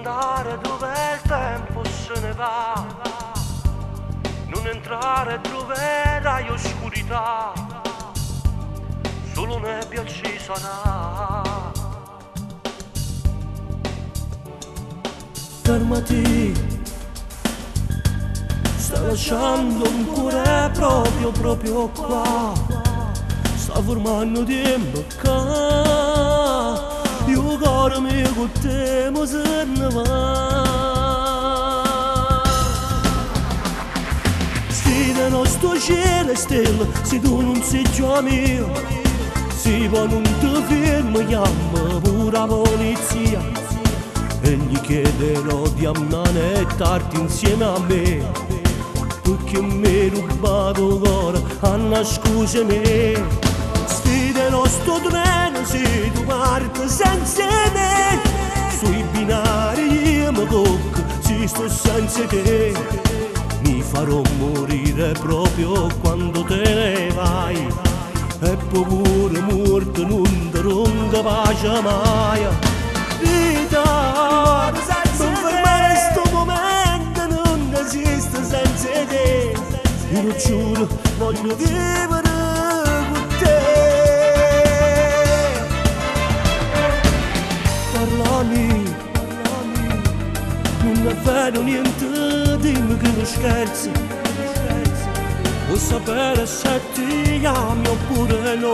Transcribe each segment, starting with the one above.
andare dove il tempo se ne va, non entrare dove hai oscurità, solo nebbia ci sarà. Fermati, sta lasciando un cuore proprio qua, sta formando di imbocca. Io caro mio con te mo se ne va. Sti del nostro cielo e stelle, se tu non sei già mio, si può non ti fermi, chiama pure la polizia e gli chiederò di ammanettare insieme a me, perché mi hai rubato cuore, Anna scusami. Dello sto treno se tu parti senza me, sui binari io mi tocco se sto senza te. Mi farò morire proprio quando te ne vai, e poi pure morto non ti pace mai. Vita, non fermare sto momento, non esiste senza te. Io lo giuro, voglio vivere con te. Parlami, non è vero niente, dimmi che non scherzi. Vuoi sapere se ti chiami oppure no?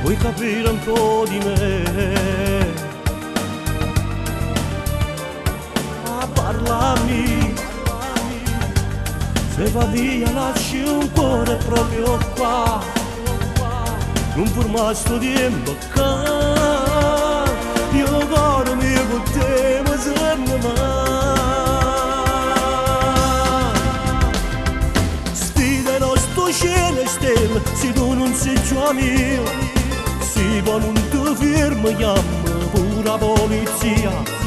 Vuoi capire un po' di me? Parlami, se va via lasci un cuore proprio qua, non formare sto tempo qua. Io cuore mio con te ma se ne va. Sfida lo sto cielo e stelle, se tu non sei già mio, si può non ti fermi, chiama pure la polizia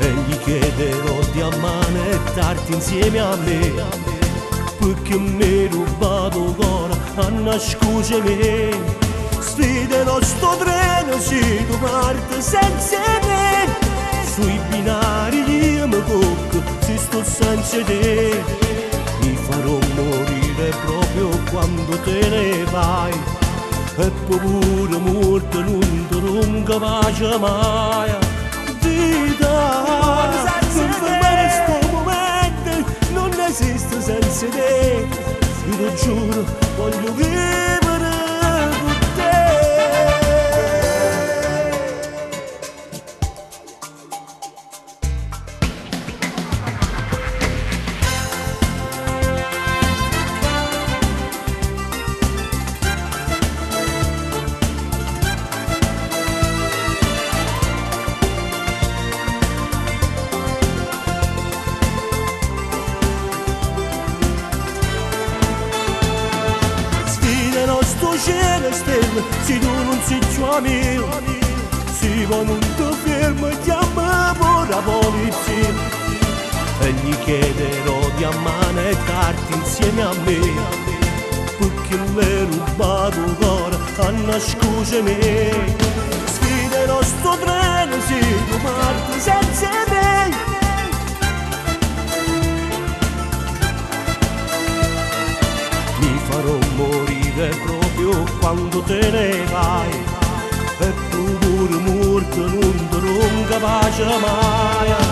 e gli chiederò di ammanettarti insieme a me, perché mi hai rubato cuore, Anna scusami. Sfida lo sto treno se tu parti senza me, sui binari io mi tocco se sto senza te. Mi farò morire proprio quando te ne vai, e poi pure morto non ti pace mai. Vita, non fermare sto momento, non esiste senza te. Io lo giuro, voglio vivere con te. Cielo e stelle, se tu non sei già mio, si può non ti fermi, chiama pure la polizia e gli chiederò di ammanettarti insieme a me, perché mi hai rubato cuore, Anna scusami. Sfiderò sto treno se tu parti senza me, mi farò morire proprio quando te ne vai, e tu pure morto non ti capace mai.